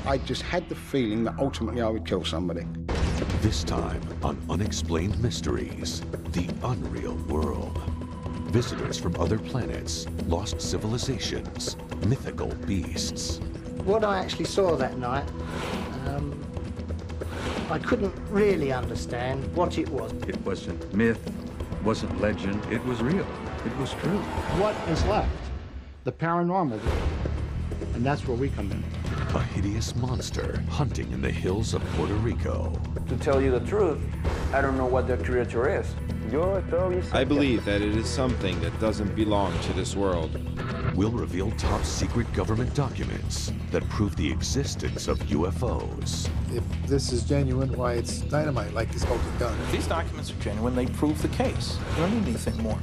I just had the feeling that ultimately I would kill somebody. This time on Unexplained Mysteries, the Unreal World. Visitors from other planets, lost civilizations, mythical beasts. What I actually saw that night, I couldn't really understand what it was. It wasn't myth, it wasn't legend, it was real, it was true. What is left? The paranormal. And that's where we come in. A hideous monster hunting in the hills of Puerto Rico. To tell you the truth, I don't know what that creature is. I believe that it is something that doesn't belong to this world. We'll reveal top secret government documents that prove the existence of UFOs. If this is genuine, why it's dynamite like this smoking gun. If these documents are genuine, they prove the case. You don't need anything more.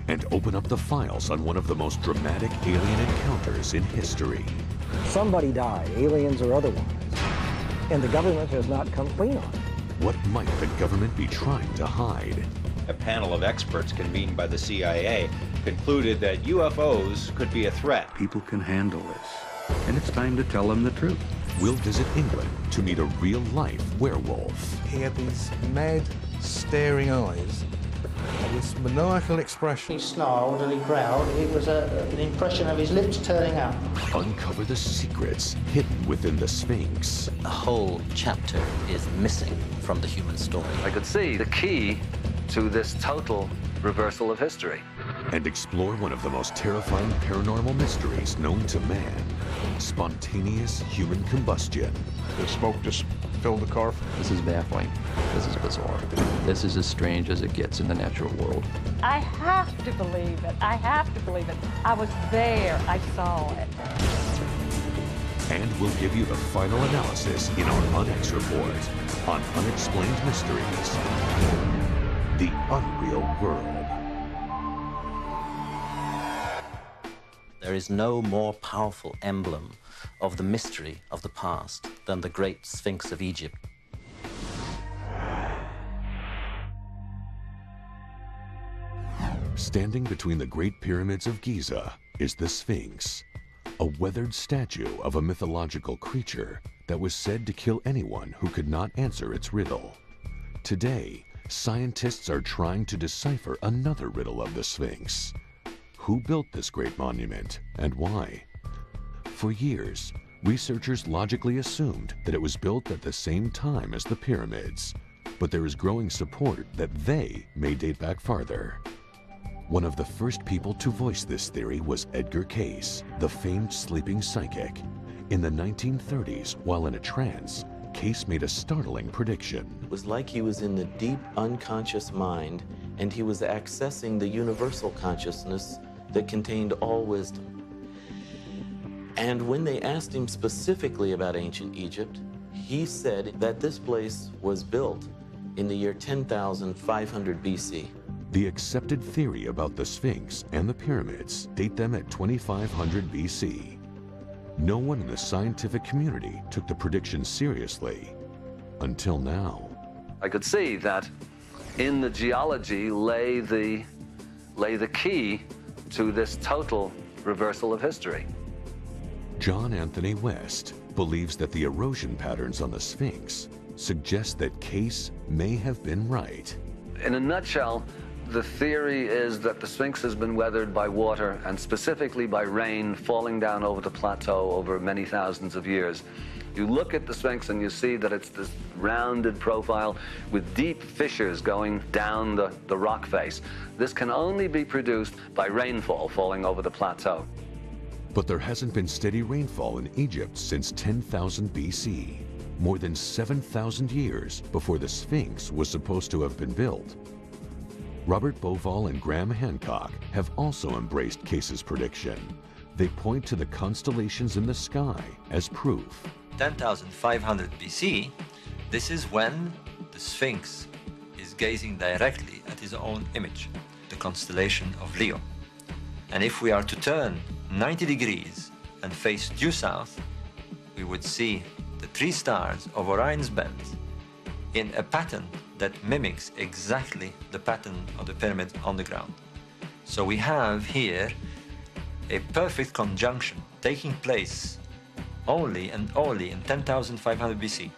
And open up the files on one of the most dramatic alien encounters in history. Somebody died, aliens or otherwise, and the government has not come clean on it. What might the government be trying to hide? A panel of experts convened by the CIA concluded that UFOs could be a threat. People can handle this, and it's time to tell them the truth. We'll visit England to meet a real-life werewolf. He had these mad, staring eyes, and this maniacal expression. He snarled and he growled. It was an impression of his lips turning up. Uncover the secrets hidden within the Sphinx. A whole chapter is missing from the human story. I could see the key to this total reversal of history. And explore one of the most terrifying paranormal mysteries known to man. Spontaneous human combustion. The smoke just filled the car. This is baffling. This is bizarre. This is as strange as it gets in the natural world. I have to believe it. I have to believe it. I was there. I saw it. And we'll give you the final analysis in our UNX report on Unexplained Mysteries. The Unreal World. There is no more powerful emblem of the mystery of the past than the great Sphinx of Egypt. Standing between the Great Pyramids of Giza is the Sphinx, a weathered statue of a mythological creature that was said to kill anyone who could not answer its riddle. Today, scientists are trying to decipher another riddle of the Sphinx. Who built this great monument and why? For years, researchers logically assumed that it was built at the same time as the pyramids, but there is growing support that they may date back farther. One of the first people to voice this theory was Edgar Cayce, the famed sleeping psychic. In the 1930s, while in a trance, Cayce made a startling prediction. It was like he was in the deep unconscious mind, and he was accessing the universal consciousness that contained all wisdom. And when they asked him specifically about ancient Egypt, he said that this place was built in the year 10,500 BC. The accepted theory about the Sphinx and the pyramids date them at 2500 BC. No one in the scientific community took the prediction seriously until now. I could see that in the geology lay the key to this total reversal of history. John Anthony West believes that the erosion patterns on the Sphinx suggest that Cayce may have been right. In a nutshell, the theory is that the Sphinx has been weathered by water, and specifically by rain falling down over the plateau over many thousands of years. You look at the Sphinx and you see that it's this rounded profile with deep fissures going down the rock face. This can only be produced by rainfall falling over the plateau. But there hasn't been steady rainfall in Egypt since 10,000 BC, more than 7,000 years before the Sphinx was supposed to have been built. Robert Bauval and Graham Hancock have also embraced Cayce's prediction. They point to the constellations in the sky as proof. 10,500 BC, this is when the Sphinx is gazing directly at his own image, the constellation of Leo. And if we are to turn 90 degrees and face due south, we would see the three stars of Orion's belt in a pattern that mimics exactly the pattern of the pyramid on the ground. So we have here a perfect conjunction taking place only and only in 10,500 BC.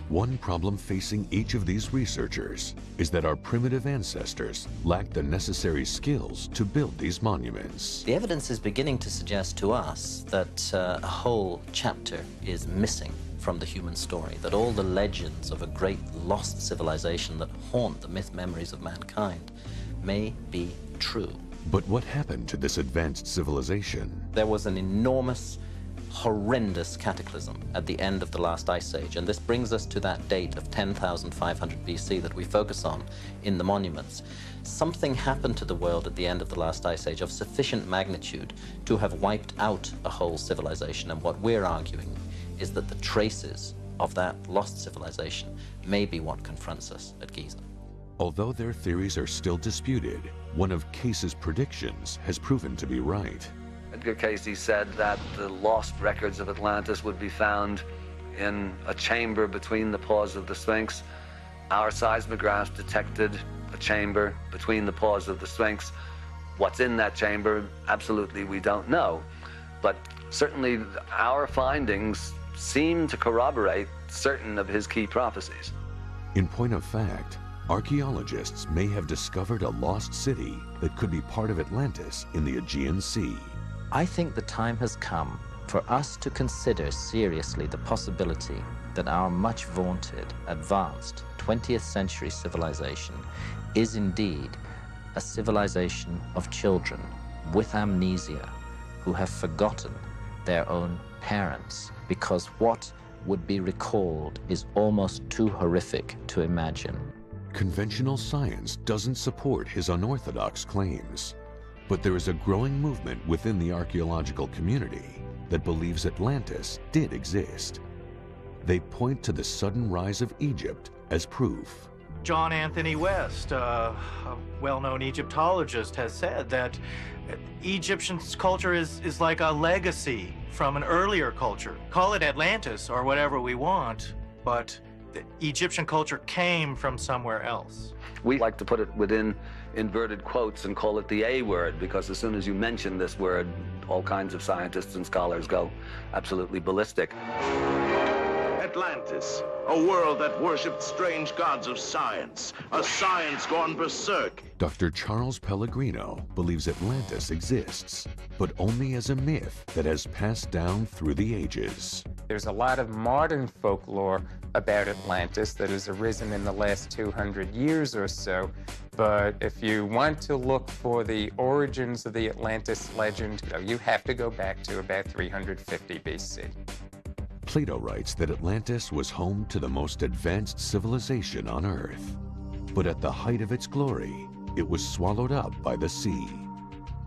One problem facing each of these researchers is that our primitive ancestors lacked the necessary skills to build these monuments. The evidence is beginning to suggest to us that a whole chapter is missing from the human story, that all the legends of a great lost civilization that haunt the myth memories of mankind may be true. But what happened to this advanced civilization? There was an enormous, horrendous cataclysm at the end of the last ice age, and this brings us to that date of 10,500 BC that we focus on in the monuments. Something happened to the world at the end of the last ice age of sufficient magnitude to have wiped out a whole civilization, and what we're arguing is that the traces of that lost civilization may be what confronts us at Giza. Although their theories are still disputed, one of Case's predictions has proven to be right. Edgar Cayce said that the lost records of Atlantis would be found in a chamber between the paws of the Sphinx. Our seismographs detected a chamber between the paws of the Sphinx. What's in that chamber, absolutely we don't know. But certainly our findings seem to corroborate certain of his key prophecies. In point of fact, archaeologists may have discovered a lost city that could be part of Atlantis in the Aegean Sea. I think the time has come for us to consider seriously the possibility that our much vaunted, advanced 20th century civilization is indeed a civilization of children with amnesia who have forgotten their own parents, because what would be recalled is almost too horrific to imagine. Conventional science doesn't support his unorthodox claims, but there is a growing movement within the archaeological community that believes Atlantis did exist. They point to the sudden rise of Egypt as proof. John Anthony West, a well-known Egyptologist, has said that Egyptian culture is like a legacy from an earlier culture. Call it Atlantis or whatever we want, but the Egyptian culture came from somewhere else. We like to put it within inverted quotes and call it the A word, because as soon as you mention this word, all kinds of scientists and scholars go absolutely ballistic. Atlantis, a world that worshipped strange gods of science, a science gone berserk. Dr. Charles Pellegrino believes Atlantis exists, but only as a myth that has passed down through the ages. There's a lot of modern folklore about Atlantis that has arisen in the last 200 years or so, but if you want to look for the origins of the Atlantis legend, you have to go back to about 350 BC. Plato writes that Atlantis was home to the most advanced civilization on Earth, but at the height of its glory, it was swallowed up by the sea.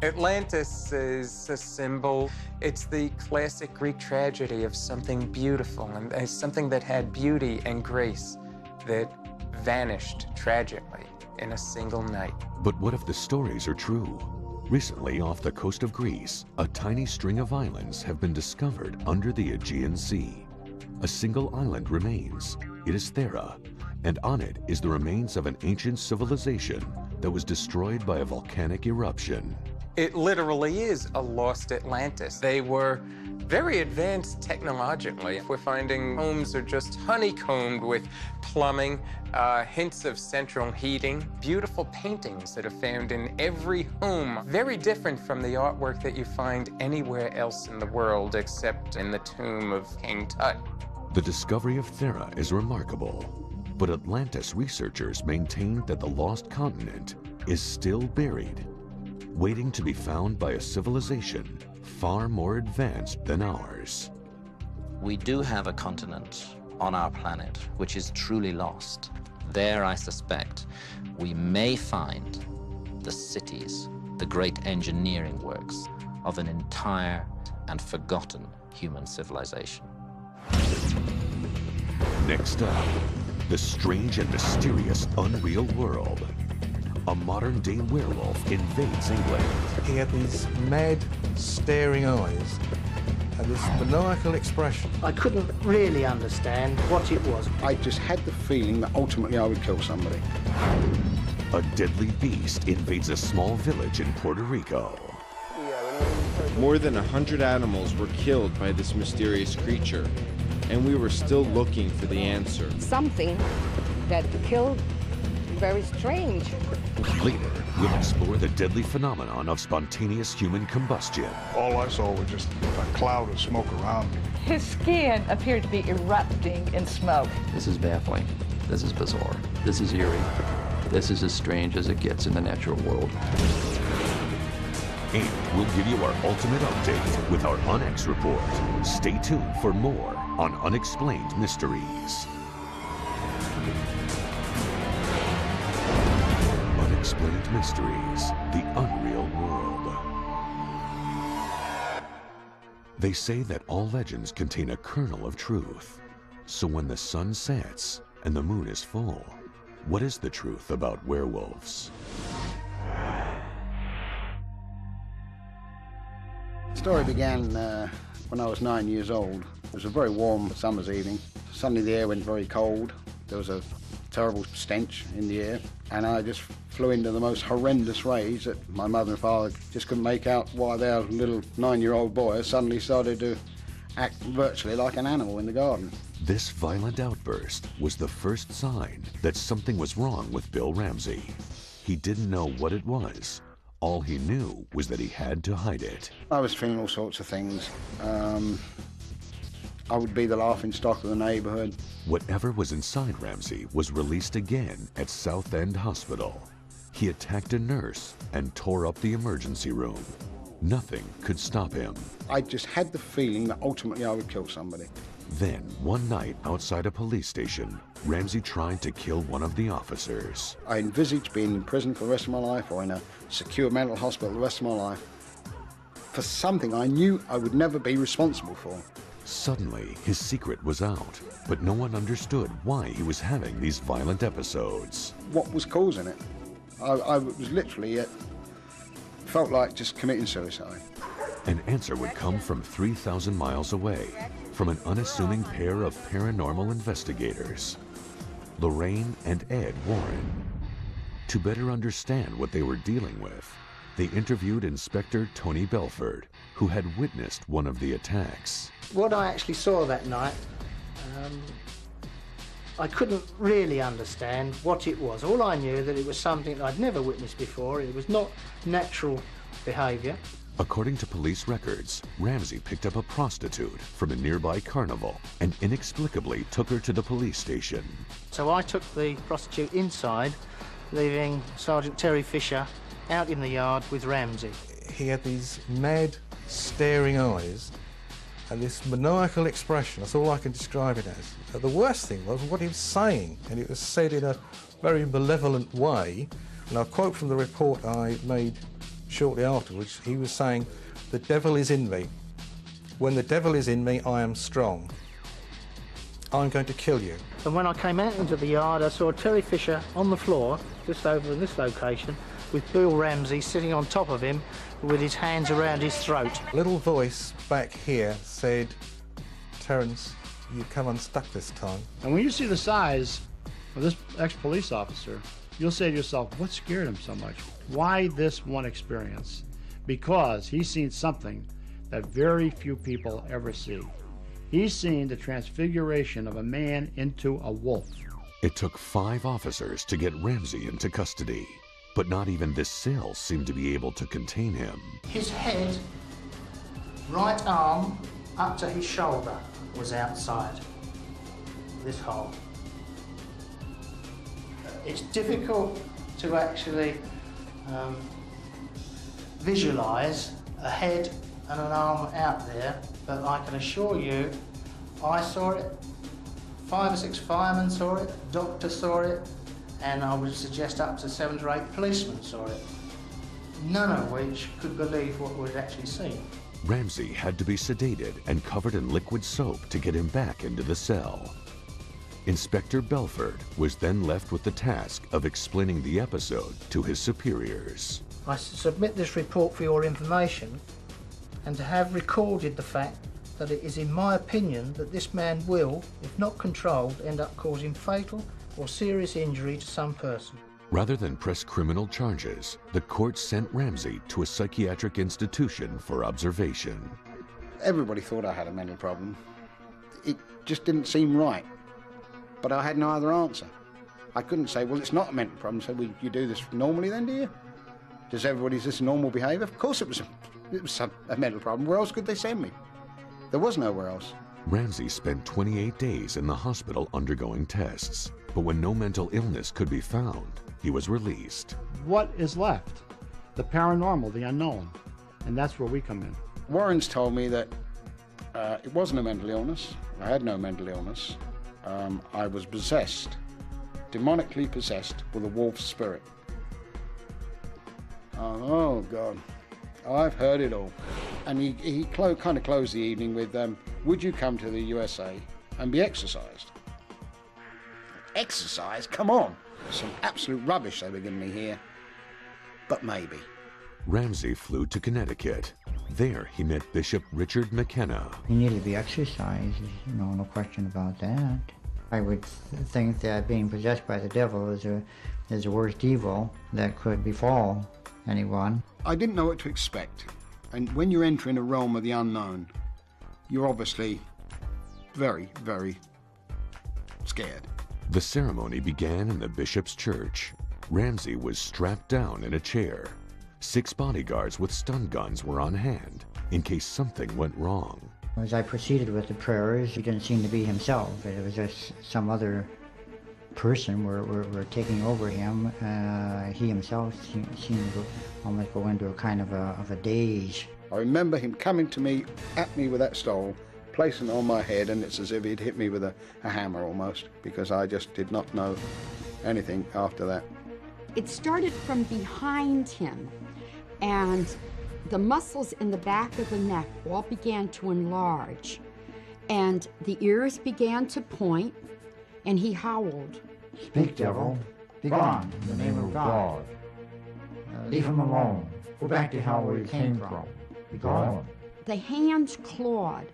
Atlantis is a symbol. It's the classic Greek tragedy of something beautiful and something that had beauty and grace that vanished tragically in a single night. But what if the stories are true? Recently, off the coast of Greece, a tiny string of islands have been discovered under the Aegean Sea. A single island remains. It is Thera, and on it is the remains of an ancient civilization that was destroyed by a volcanic eruption. It literally is a lost Atlantis. They were very advanced technologically. We're finding homes are just honeycombed with plumbing, hints of central heating, beautiful paintings that are found in every home. Very different from the artwork that you find anywhere else in the world except in the tomb of King Tut. The discovery of Thera is remarkable, but Atlantis researchers maintain that the lost continent is still buried, waiting to be found by a civilization far more advanced than ours. We do have a continent on our planet which is truly lost. There, I suspect, we may find the cities, the great engineering works of an entire and forgotten human civilization. Next up, the strange and mysterious unreal world. A modern-day werewolf invades England. He had these mad, staring eyes and this maniacal expression. I couldn't really understand what it was. I just had the feeling that ultimately I would kill somebody. A deadly beast invades a small village in Puerto Rico. More than 100 animals were killed by this mysterious creature, and we were still looking for the answer. Something that killed, very strange. Later, we'll explore the deadly phenomenon of spontaneous human combustion. All I saw was just a cloud of smoke around me. His skin appeared to be erupting in smoke. This is baffling. This is bizarre. This is eerie. This is as strange as it gets in the natural world. And we'll give you our ultimate update with our Unex report. Stay tuned for more on Unexplained Mysteries. Unexplained Mysteries, the Unreal World. They say that all legends contain a kernel of truth. So when the sun sets and the moon is full, what is the truth about werewolves? The story began when I was 9 years old. It was a very warm summer's evening. Suddenly the air went very cold. There was a terrible stench in the air, and I just flew into the most horrendous rage that my mother and father just couldn't make out why their little 9-year-old boy suddenly started to act virtually like an animal in the garden. This violent outburst was the first sign that something was wrong with Bill Ramsey. He didn't know what it was. All he knew was that he had to hide it. I was feeling all sorts of things. I would be the laughing stock of the neighborhood. Whatever was inside Ramsey was released again at South End Hospital. He attacked a nurse and tore up the emergency room. Nothing could stop him. I just had the feeling that ultimately I would kill somebody. Then, one night outside a police station, Ramsey tried to kill one of the officers. I envisaged being in prison for the rest of my life or in a secure mental hospital the rest of my life for something I knew I would never be responsible for. Suddenly, his secret was out, but no one understood why he was having these violent episodes. What was causing it? I was literally, felt like just committing suicide. An answer would come from 3,000 miles away, from an unassuming pair of paranormal investigators, Lorraine and Ed Warren. To better understand what they were dealing with, they interviewed Inspector Tony Belford, who had witnessed one of the attacks. What I actually saw that night, I couldn't really understand what it was. All I knew that it was something I'd never witnessed before. It was not natural behaviour. According to police records, Ramsey picked up a prostitute from a nearby carnival and inexplicably took her to the police station. So I took the prostitute inside, leaving Sergeant Terry Fisher out in the yard with Ramsey. He had these mad, staring eyes and this maniacal expression. That's all I can describe it as. The worst thing was what he was saying, and it was said in a very malevolent way. And I'll quote from the report I made shortly afterwards. He was saying, "The devil is in me. When the devil is in me, I am strong. I'm going to kill you." And when I came out into the yard, I saw Terry Fisher on the floor, just over in this location, with Bill Ramsey sitting on top of him with his hands around his throat. A little voice back here said, "Terence, you come unstuck this time." And when you see the size of this ex-police officer, you'll say to yourself, what scared him so much? Why this one experience? Because he's seen something that very few people ever see. He's seen the transfiguration of a man into a wolf. It took 5 officers to get Ramsey into custody, but not even this cell seemed to be able to contain him. His head, right arm up to his shoulder, was outside this hole. It's difficult to actually visualise a head and an arm out there, but I can assure you, I saw it, 5 or 6 firemen saw it, a doctor saw it, and I would suggest up to 7 or 8 policemen saw it, none of which could believe what we'd actually seen. Ramsey had to be sedated and covered in liquid soap to get him back into the cell. Inspector Belford was then left with the task of explaining the episode to his superiors. I submit this report for your information and to have recorded the fact that it is in my opinion that this man will, if not controlled, end up causing fatal or serious injury to some person. Rather than press criminal charges, the court sent Ramsey to a psychiatric institution for observation. Everybody thought I had a mental problem. It just didn't seem right. But I had no other answer. I couldn't say, well, it's not a mental problem. So, well, you do this normally then, do you? Does everybody, is this normal behaviour? Of course it was a mental problem. Where else could they send me? There was nowhere else. Ramsey spent 28 days in the hospital undergoing tests, but when no mental illness could be found, he was released. What is left? The paranormal, the unknown. And that's where we come in. Warren's told me that it wasn't a mental illness. I had no mental illness. I was possessed, demonically possessed with a wolf spirit. Oh, God. I've heard it all. And he kind of closed the evening with, would you come to the USA and be exercised? Exercise? Come on. Some absolute rubbish they were giving me here. But maybe. Ramsey flew to Connecticut. There he met Bishop Richard McKenna. He needed to be exercised, no question about that. I would think that being possessed by the devil is the worst evil that could befall anyone. I didn't know what to expect. And when you're entering a realm of the unknown, you're obviously very, very scared. The ceremony began in the bishop's church. Ramsey was strapped down in a chair. 6 bodyguards with stun guns were on hand in case something went wrong. As I proceeded with the prayers, he didn't seem to be himself. It was just some other person were taking over him. He himself seemed to almost go into a kind of a daze. I remember him coming at me with that stole, placing it on my head, and it's as if he'd hit me with a hammer almost, because I just did not know anything after that. It started from behind him, and the muscles in the back of the neck all began to enlarge, and the ears began to point, and he howled. Speak, devil. Be gone in the name of God. Leave him alone. Go back to hell where you came from. Be gone. The hands clawed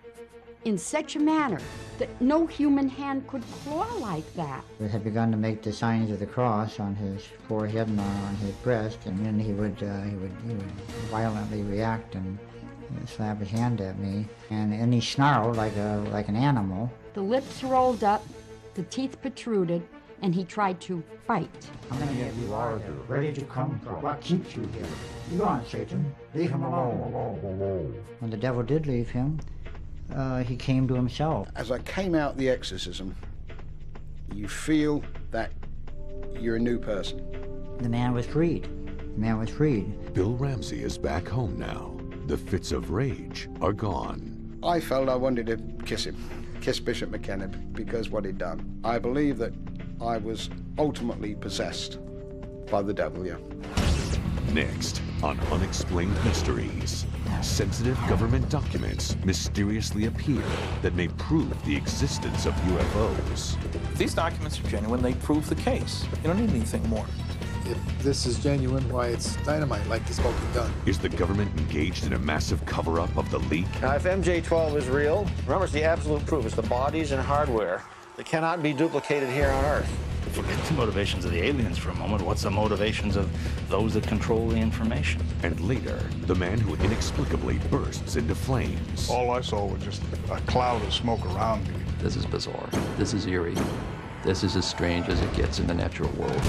in such a manner that no human hand could claw like that. He had begun to make the signs of the cross on his forehead and on his breast, and then he would violently react and slap his hand at me, and then he snarled like an animal. The lips rolled up, the teeth protruded, and he tried to bite. How many of you are there? Where did you come from? What keeps you here? Be gone, Satan. Leave him alone. When the devil did leave him, he came to himself. As I came out the exorcism, you feel that you're a new person. The man was freed. The man was freed. Bill Ramsey is back home now. The fits of rage are gone. I felt I wanted to kiss him, kiss Bishop McKenna, because what he'd done. I believe that I was ultimately possessed by the devil, yeah. Next on Unexplained Mysteries, sensitive government documents mysteriously appear that may prove the existence of UFOs. If these documents are genuine, they prove the case. You don't need anything more. If this is genuine, why, it's dynamite, like the smoking gun. Is the government engaged in a massive cover-up of the leak? Now, if MJ-12 is real, remember, it's the absolute proof. It's the bodies and hardware that cannot be duplicated here on Earth. Forget the motivations of the aliens for a moment. What's the motivations of those that control the information? And later, the man who inexplicably bursts into flames. All I saw was just a cloud of smoke around me. This is bizarre. This is eerie. This is as strange as it gets in the natural world.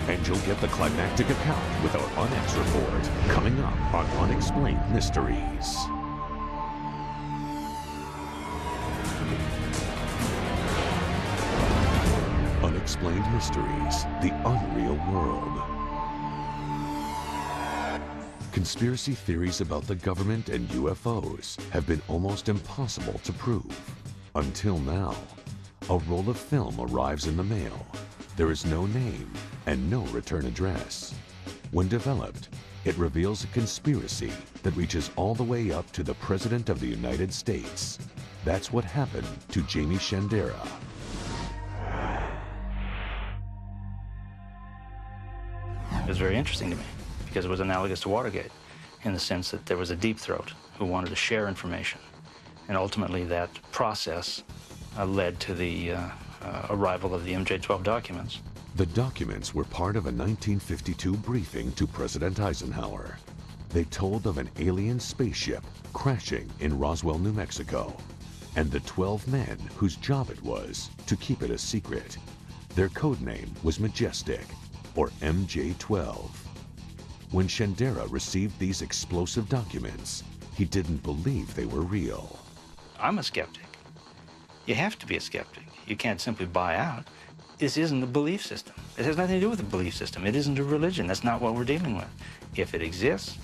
And you'll get the climactic account with our UNX report coming up on Unexplained Mysteries. Unexplained Mysteries, the Unreal World. Conspiracy theories about the government and UFOs have been almost impossible to prove. Until now, a roll of film arrives in the mail. There is no name and no return address. When developed, it reveals a conspiracy that reaches all the way up to the President of the United States. That's what happened to Jamie Shandera. It was very interesting to me because it was analogous to Watergate in the sense that there was a deep throat who wanted to share information. And ultimately that process led to the arrival of the MJ-12 documents. The documents were part of a 1952 briefing to President Eisenhower. They told of an alien spaceship crashing in Roswell, New Mexico, and the 12 men whose job it was to keep it a secret. Their code name was Majestic, or MJ-12. When Shandera received these explosive documents, he didn't believe they were real. I'm a skeptic. You have to be a skeptic. You can't simply buy out. This isn't a belief system. It has nothing to do with a belief system. It isn't a religion. That's not what we're dealing with. If it exists,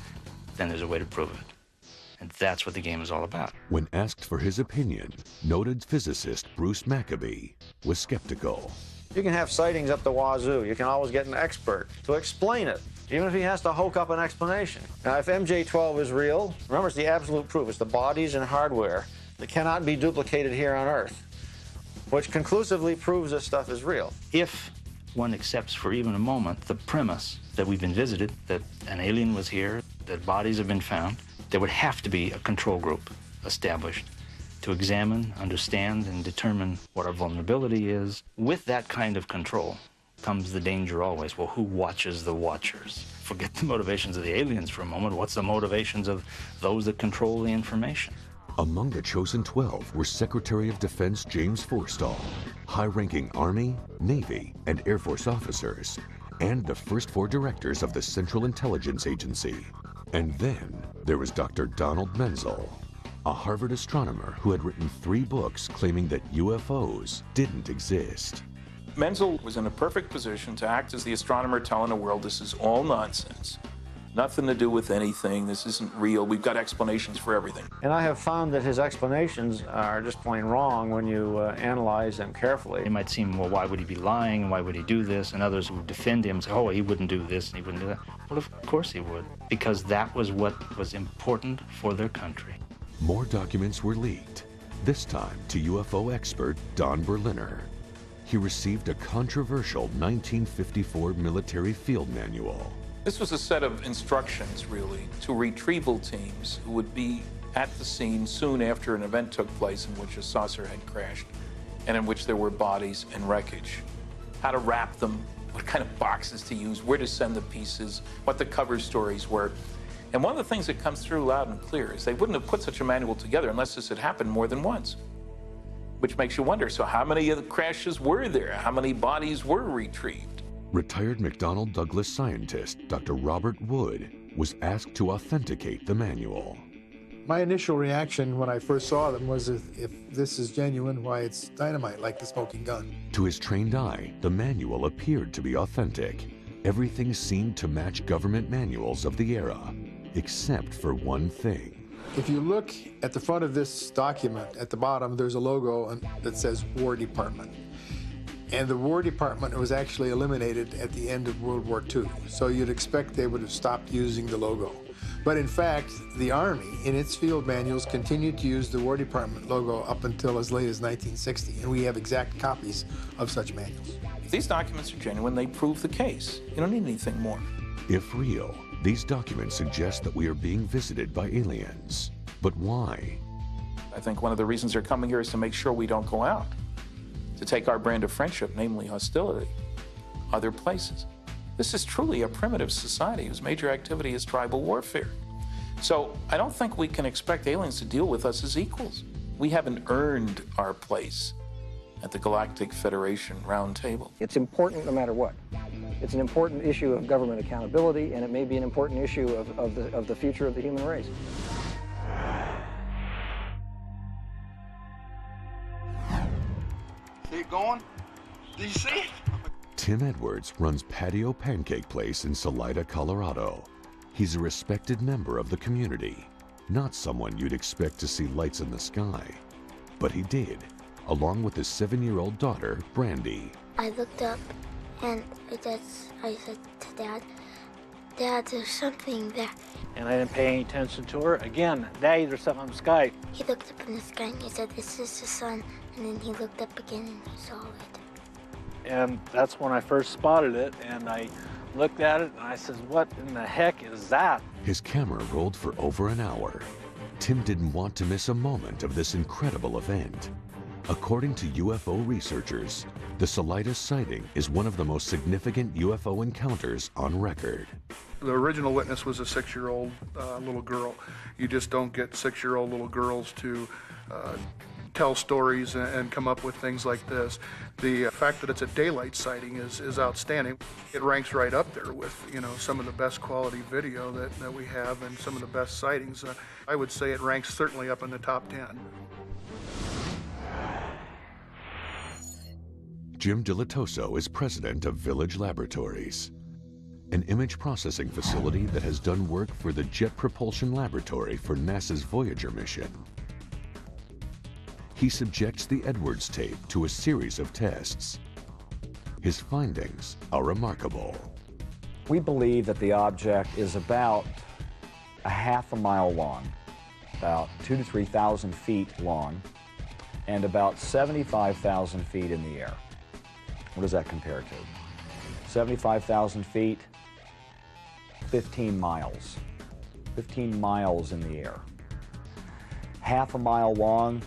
then there's a way to prove it. And that's what the game is all about. When asked for his opinion, noted physicist Bruce Maccabee was skeptical. You can have sightings up the wazoo. You can always get an expert to explain it, even if he has to hoke up an explanation. Now, if MJ-12 is real, remember, it's the absolute proof. It's the bodies and hardware that cannot be duplicated here on Earth, which conclusively proves this stuff is real. If one accepts for even a moment the premise that we've been visited, that an alien was here, that bodies have been found, there would have to be a control group established to examine, understand, and determine what our vulnerability is. With that kind of control comes the danger always. Well, who watches the watchers? Forget the motivations of the aliens for a moment. What's the motivations of those that control the information? Among the chosen 12 were Secretary of Defense James Forstall, high-ranking Army, Navy, and Air Force officers, and the first 4 directors of the Central Intelligence Agency. And then there was Dr. Donald Menzel, a Harvard astronomer who had written 3 books claiming that UFOs didn't exist. Menzel was in a perfect position to act as the astronomer telling the world this is all nonsense. Nothing to do with anything. This isn't real. We've got explanations for everything. And I have found that his explanations are just plain wrong when you analyze them carefully. It might seem, well, why would he be lying? Why would he do this? And others would defend him, say, oh, he wouldn't do this and he wouldn't do that. Well, of course he would, because that was what was important for their country. More documents were leaked, this time to UFO expert Don Berliner. He received a controversial 1954 military field manual. This was a set of instructions, really, to retrieval teams who would be at the scene soon after an event took place in which a saucer had crashed and in which there were bodies and wreckage. How to wrap them, what kind of boxes to use, where to send the pieces, what the cover stories were. And one of the things that comes through loud and clear is they wouldn't have put such a manual together unless this had happened more than once. Which makes you wonder, so how many of the crashes were there? How many bodies were retrieved? Retired McDonnell Douglas scientist Dr. Robert Wood was asked to authenticate the manual. My initial reaction when I first saw them was, if this is genuine, why, it's dynamite, like the smoking gun. To his trained eye, the manual appeared to be authentic. Everything seemed to match government manuals of the era, except for one thing. If you look at the front of this document, at the bottom, there's a logo that says War Department. And the War Department was actually eliminated at the end of World War II. So you'd expect they would have stopped using the logo. But in fact, the Army, in its field manuals, continued to use the War Department logo up until as late as 1960. And we have exact copies of such manuals. If these documents are genuine, they prove the case. You don't need anything more. If real, these documents suggest that we are being visited by aliens. But why? I think one of the reasons they're coming here is to make sure we don't go out. To take our brand of friendship, namely hostility, other places. This is truly a primitive society whose major activity is tribal warfare. So I don't think we can expect aliens to deal with us as equals. We haven't earned our place at the Galactic Federation Round Table. It's important no matter what. It's an important issue of government accountability, and it may be an important issue of the future of the human race. Keep going. Do you see it? Tim Edwards runs Patio Pancake Place in Salida, Colorado. He's a respected member of the community, not someone you'd expect to see lights in the sky. But he did, along with his 7-year-old daughter, Brandy. I looked up and I said to Dad, Dad, there's something there. And I didn't pay any attention to her. Again, Daddy, there's something in the sky. He looked up in the sky and he said, this is the sun. And then he looked up again and he saw it. And that's when I first spotted it, and I looked at it and I said, what in the heck is that? His camera rolled for over an hour. Tim didn't want to miss a moment of this incredible event. According to UFO researchers, The Saladas sighting is one of the most significant UFO encounters on record. The original witness was a 6-year-old little girl. You just don't get 6-year-old little girls to tell stories and come up with things like this. The fact that it's a daylight sighting is outstanding. It ranks right up there with, you know, some of the best quality video that we have and some of the best sightings. I would say it ranks certainly up in the top 10. Jim Dilatoso is president of Village Laboratories, an image processing facility that has done work for the Jet Propulsion Laboratory for NASA's Voyager mission. He subjects the Edwards tape to a series of tests. His findings are remarkable. We believe that the object is about a half a mile long, about 2,000 to 3,000 feet long, and about 75,000 feet in the air. What does that compare to? 75,000 feet, 15 miles. 15 miles in the air. Half a mile long,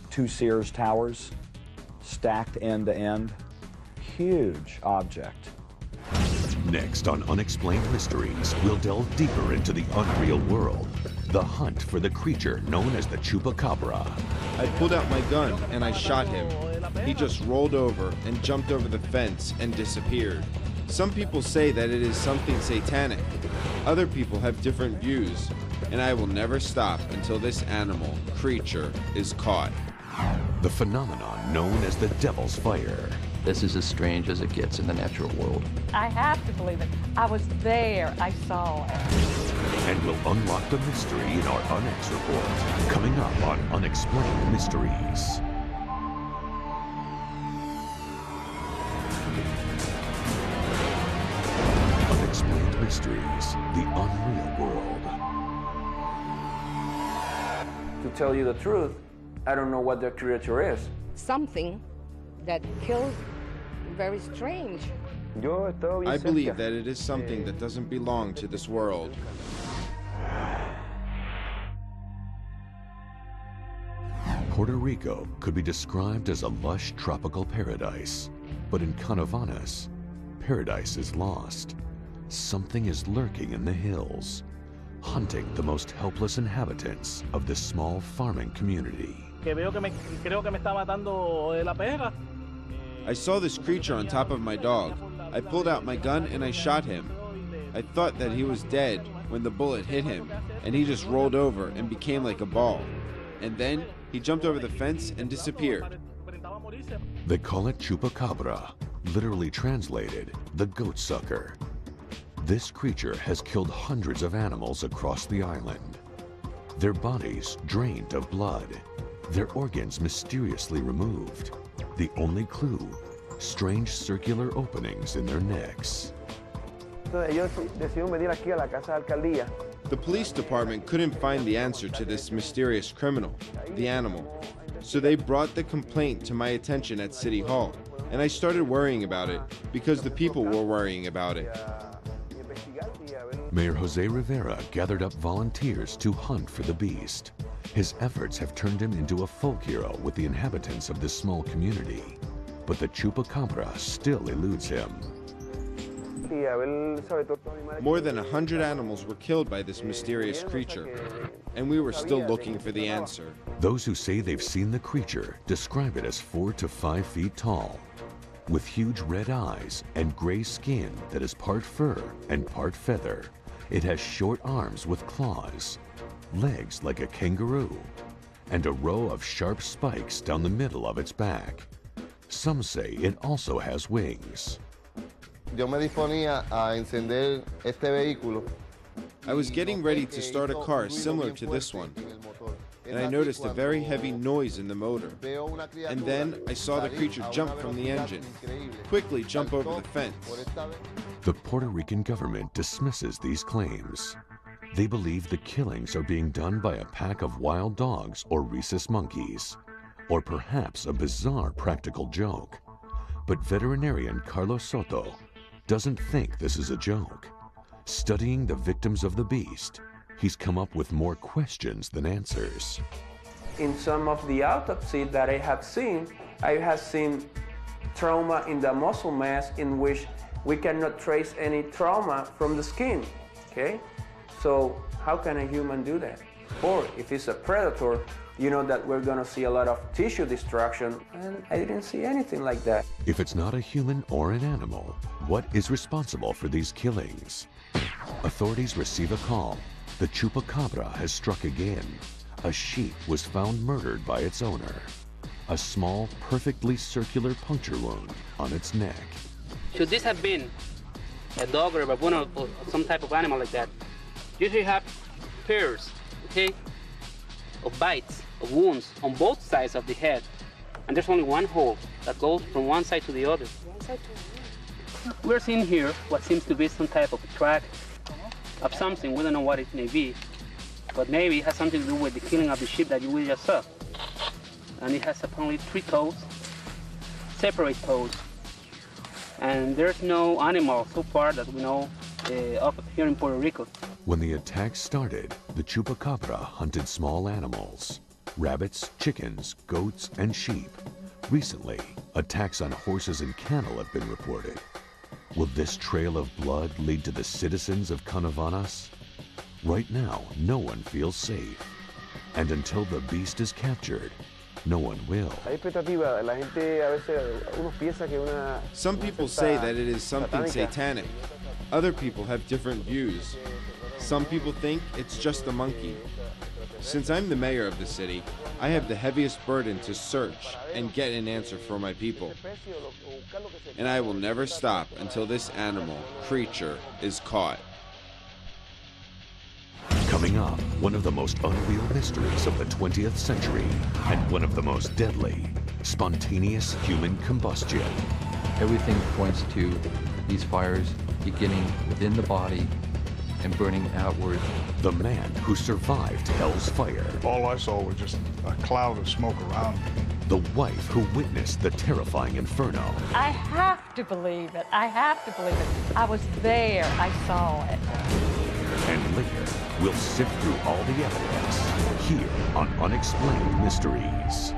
2 Sears towers, stacked end to end. Huge object. Next on Unexplained Mysteries, we'll delve deeper into the unreal world. The hunt for the creature known as the Chupacabra. I pulled out my gun and I shot him. He just rolled over and jumped over the fence and disappeared. Some people say that it is something satanic. Other people have different views. And I will never stop until this animal, creature, is caught. The phenomenon known as the Devil's Fire. This is as strange as it gets in the natural world. I have to believe it. I was there. I saw it. And we'll unlock the mystery in our UNX report, coming up on Unexplained Mysteries. Unexplained Mysteries, the unreal world. To tell you the truth, I don't know what the creature is. Something that killed, very strange. I believe that it is something that doesn't belong to this world. Puerto Rico could be described as a lush tropical paradise, but in Canovanas, paradise is lost. Something is lurking in the hills, hunting the most helpless inhabitants of this small farming community. I saw this creature on top of my dog. I pulled out my gun and I shot him. I thought that he was dead when the bullet hit him, and he just rolled over and became like a ball. And then he jumped over the fence and disappeared. They call it Chupacabra, literally translated, the goat sucker. This creature has killed hundreds of animals across the island. Their bodies drained of blood, their organs mysteriously removed. The only clue, strange circular openings in their necks. The police department couldn't find the answer to this mysterious criminal, the animal. So they brought the complaint to my attention at City Hall, and I started worrying about it because the people were worrying about it. Mayor Jose Rivera gathered up volunteers to hunt for the beast. His efforts have turned him into a folk hero with the inhabitants of this small community. But the Chupacabra still eludes him. More than 100 animals were killed by this mysterious creature, and we were still looking for the answer. Those who say they've seen the creature describe it as 4 to 5 feet tall, with huge red eyes and gray skin that is part fur and part feather. It has short arms with claws, legs like a kangaroo, and a row of sharp spikes down the middle of its back. Some say it also has wings. I was getting ready to start a car similar to this one, and I noticed a very heavy noise in the motor. And then I saw the creature jump from the engine, quickly jump over the fence. The Puerto Rican government dismisses these claims. They believe the killings are being done by a pack of wild dogs or rhesus monkeys, or perhaps a bizarre practical joke. But veterinarian Carlos Soto doesn't think this is a joke. Studying the victims of the beast, he's come up with more questions than answers. In some of the autopsies that I have seen, I have seen trauma in the muscle mass in which we cannot trace any trauma from the skin, okay? So how can a human do that? Or if it's a predator, you know that we're gonna see a lot of tissue destruction, and I didn't see anything like that. If it's not a human or an animal, what is responsible for these killings? Authorities receive a call. The Chupacabra has struck again. A sheep was found murdered by its owner. A small, perfectly circular puncture wound on its neck. Should this have been a dog or a baboon or some type of animal like that, usually have pairs, okay, of bites, of wounds on both sides of the head, and there's only one hole that goes from one side to the other. We're seeing here what seems to be some type of track of something. We don't know what it may be, but maybe it has something to do with the killing of the sheep that we just saw. And it has apparently 3 toes, separate toes. And there's no animal so far that we know up here in Puerto Rico. When the attack started, the Chupacabra hunted small animals, rabbits, chickens, goats, and sheep. Recently, attacks on horses and cattle have been reported. Will this trail of blood lead to the citizens of Canovanas? Right now, no one feels safe. And until the beast is captured, no one will. Some people say that it is something satanic. Other people have different views. Some people think it's just a monkey. Since I'm the mayor of the city, I have the heaviest burden to search and get an answer for my people. And I will never stop until this animal, creature, is caught. Coming up, one of the most unreal mysteries of the 20th century and one of the most deadly, spontaneous human combustion. Everything points to these fires beginning within the body and burning outward. The man who survived hell's fire. All I saw was just a cloud of smoke around me. The wife who witnessed the terrifying inferno. I have to believe it. I have to believe it. I was there. I saw it. And later, we'll sift through all the evidence here on Unexplained Mysteries.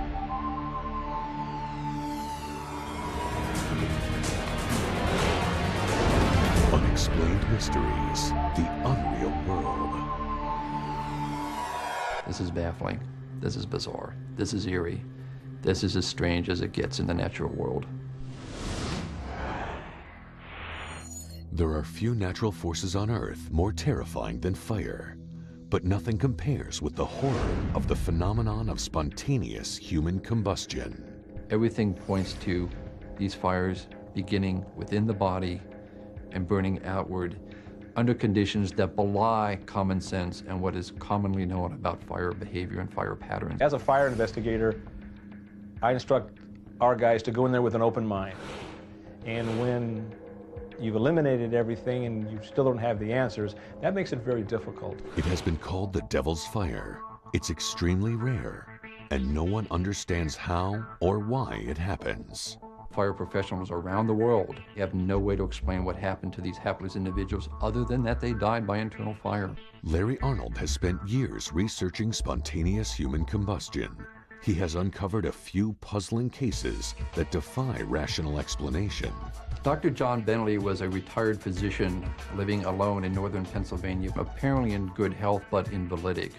Unexplained Mysteries, the unreal world. This is baffling. This is bizarre. This is eerie. This is as strange as it gets in the natural world. There are few natural forces on Earth more terrifying than fire, but nothing compares with the horror of the phenomenon of spontaneous human combustion. Everything points to these fires beginning within the body and burning outward under conditions that belie common sense and what is commonly known about fire behavior and fire patterns. As a fire investigator, I instruct our guys to go in there with an open mind. And when you've eliminated everything and you still don't have the answers, that makes it very difficult. It has been called the devil's fire. It's extremely rare, and no one understands how or why it happens. Fire professionals around the world have no way to explain what happened to these hapless individuals other than that they died by internal fire. Larry Arnold has spent years researching spontaneous human combustion. He has uncovered a few puzzling cases that defy rational explanation. Dr. John Bentley was a retired physician living alone in northern Pennsylvania, apparently in good health but invalidic.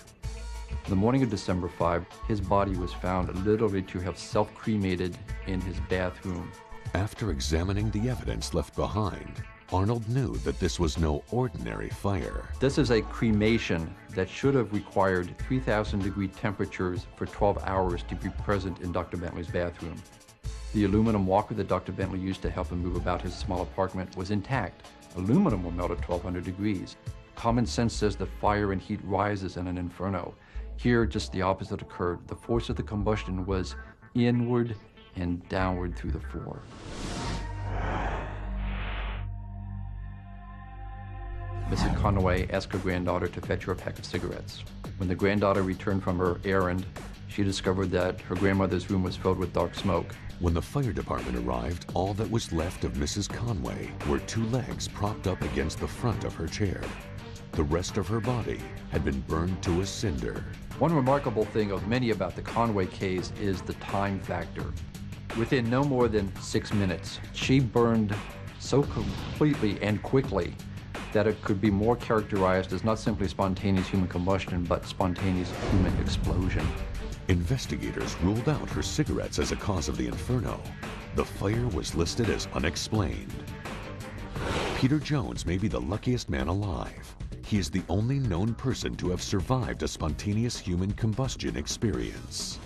The morning of December 5, his body was found literally to have self-cremated in his bathroom. After examining the evidence left behind, Arnold knew that this was no ordinary fire. This is a cremation that should have required 3,000-degree temperatures for 12 hours to be present in Dr. Bentley's bathroom. The aluminum walker that Dr. Bentley used to help him move about his small apartment was intact. Aluminum will melt at 1,200 degrees. Common sense says that fire and heat rises in an inferno. Here, just the opposite occurred. The force of the combustion was inward and downward through the floor. Mrs. Conway asked her granddaughter to fetch her a pack of cigarettes. When the granddaughter returned from her errand, she discovered that her grandmother's room was filled with dark smoke. When the fire department arrived, all that was left of Mrs. Conway were 2 legs propped up against the front of her chair. The rest of her body had been burned to a cinder. One remarkable thing of many about the Conway case is the time factor. Within no more than 6 minutes, she burned so completely and quickly that it could be more characterized as not simply spontaneous human combustion, but spontaneous human explosion. Investigators ruled out her cigarettes as a cause of the inferno. The fire was listed as unexplained. Peter Jones may be the luckiest man alive. He is the only known person to have survived a spontaneous human combustion experience.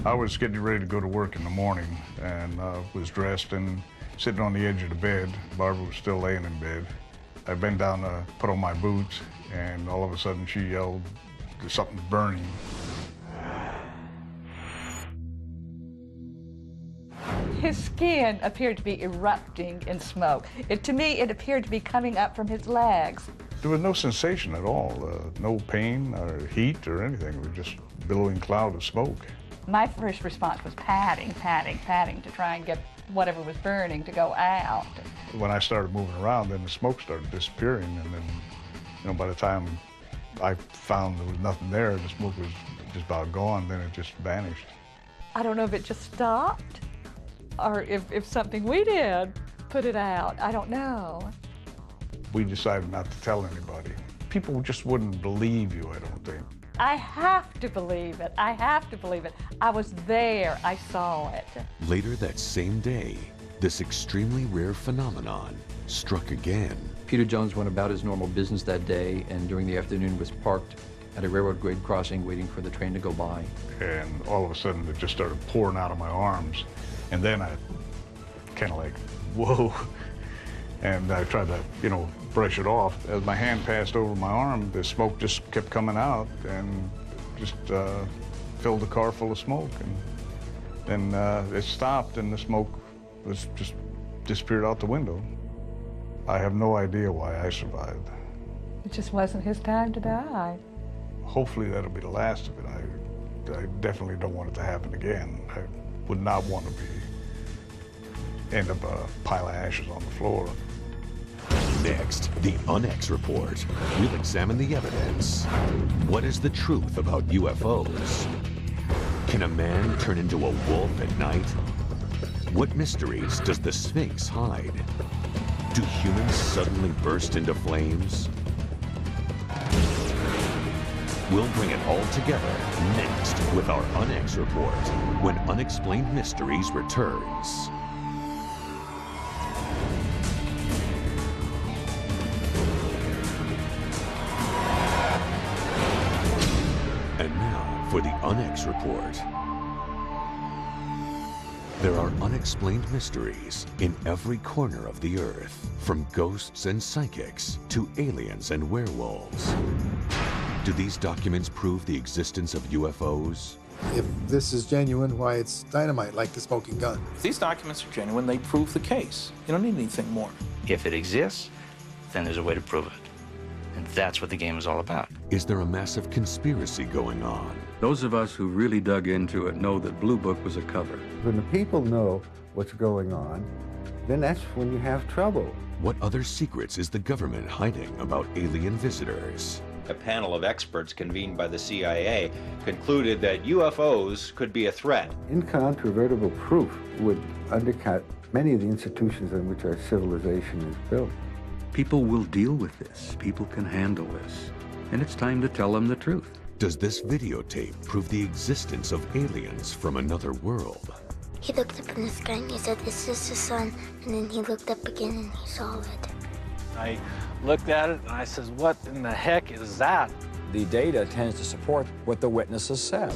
I was getting ready to go to work in the morning and was dressed and sitting on the edge of the bed. Barbara was still laying in bed. I bent down to put on my boots, and all of a sudden she yelled, "There's something burning." His skin appeared to be erupting in smoke. To me, it appeared to be coming up from his legs. There was no sensation at all, no pain or heat or anything. It was just a billowing cloud of smoke. My first response was patting to try and get whatever was burning to go out. When I started moving around, then the smoke started disappearing, and then, by the time I found there was nothing there, the smoke was just about gone, then it just vanished. I don't know if it just stopped or if something we did put it out. I don't know. We decided not to tell anybody. People just wouldn't believe you, I don't think. I have to believe it. I have to believe it. I was there. I saw it. Later that same day, this extremely rare phenomenon struck again. Peter Jones went about his normal business that day, and during the afternoon was parked at a railroad grade crossing waiting for the train to go by. And all of a sudden it just started pouring out of my arms. And then I kind of like, whoa. And I tried to, brush it off. As my hand passed over my arm, the smoke just kept coming out and just filled the car full of smoke. And then it stopped and the smoke was just disappeared out the window. I have no idea why I survived. It just wasn't his time to die. Hopefully that'll be the last of it. I definitely don't want it to happen again. I would not want to end up a pile of ashes on the floor. Next, the Unex Report. We'll examine the evidence. What is the truth about UFOs? Can a man turn into a wolf at night? What mysteries does the Sphinx hide? Do humans suddenly burst into flames? We'll bring it all together next with our Unex Report when Unexplained Mysteries returns. And now for the Unex Report. There are unexplained mysteries in every corner of the Earth, from ghosts and psychics to aliens and werewolves. Do these documents prove the existence of UFOs? If this is genuine, why, it's dynamite, like the smoking gun. If these documents are genuine, they prove the case. You don't need anything more. If it exists, then there's a way to prove it. And that's what the game is all about. Is there a massive conspiracy going on? Those of us who really dug into it know that Blue Book was a cover. When the people know what's going on, then that's when you have trouble. What other secrets is the government hiding about alien visitors? A panel of experts convened by the CIA concluded that UFOs could be a threat. Incontrovertible proof would undercut many of the institutions on which our civilization is built. People will deal with this. People can handle this. And it's time to tell them the truth. Does this videotape prove the existence of aliens from another world? He looked up in the sky and he said, "This is the sun," and then he looked up again and he saw it. I looked at it and I says, "What in the heck is that?" The data tends to support what the witnesses said.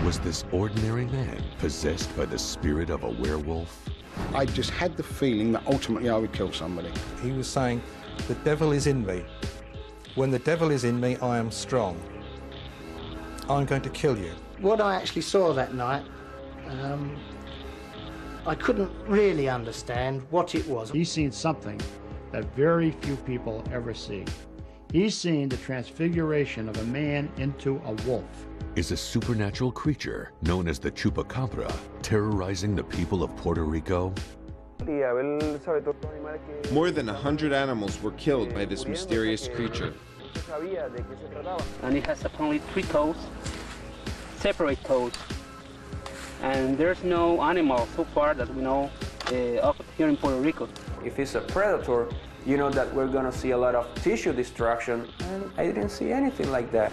Was this ordinary man possessed by the spirit of a werewolf? I just had the feeling that ultimately I would kill somebody. He was saying, "The devil is in me. When the devil is in me, I am strong. I'm going to kill you." What I actually saw that night, I couldn't really understand what it was. He's seen something that very few people ever see. He's seen the transfiguration of a man into a wolf. Is a supernatural creature known as the Chupacabra terrorizing the people of Puerto Rico? More than 100 animals were killed by this mysterious creature. And it has apparently 3 toes, separate toes. And there's no animal so far that we know of here in Puerto Rico. If it's a predator, you know that we're going to see a lot of tissue destruction, and I didn't see anything like that.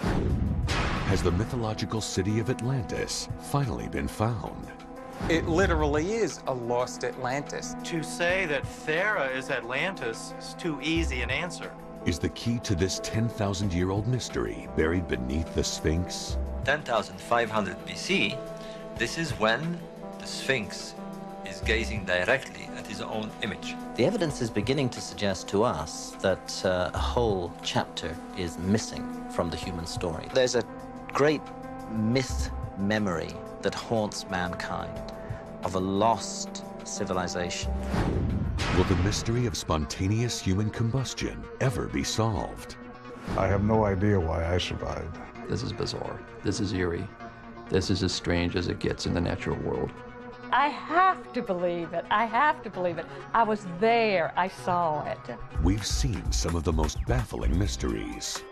Has the mythological city of Atlantis finally been found? It literally is a lost Atlantis. To say that Thera is Atlantis is too easy an answer. Is the key to this 10,000-year-old mystery buried beneath the Sphinx? 10,500 BC, this is when the Sphinx is gazing directly at his own image. The evidence is beginning to suggest to us that a whole chapter is missing from the human story. There's a great myth memory that haunts mankind of a lost civilization. Will the mystery of spontaneous human combustion ever be solved? I have no idea why I survived. This is bizarre. This is eerie. This is as strange as it gets in the natural world. I have to believe it. I have to believe it. I was there. I saw it. We've seen some of the most baffling mysteries,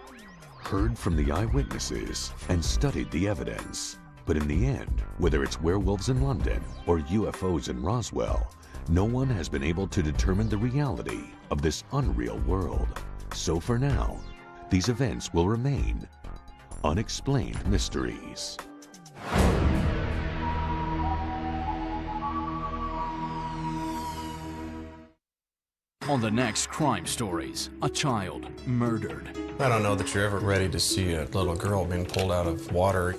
heard from the eyewitnesses, and studied the evidence. But in the end, whether it's werewolves in London or UFOs in Roswell, no one has been able to determine the reality of this unreal world. So for now, these events will remain unexplained mysteries. On the next Crime Stories, a child murdered. I don't know that you're ever ready to see a little girl being pulled out of water.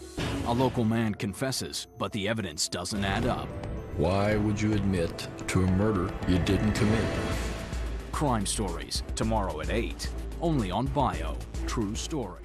A local man confesses, but the evidence doesn't add up. Why would you admit to a murder you didn't commit? Crime Stories, tomorrow at 8, only on Bio. True story.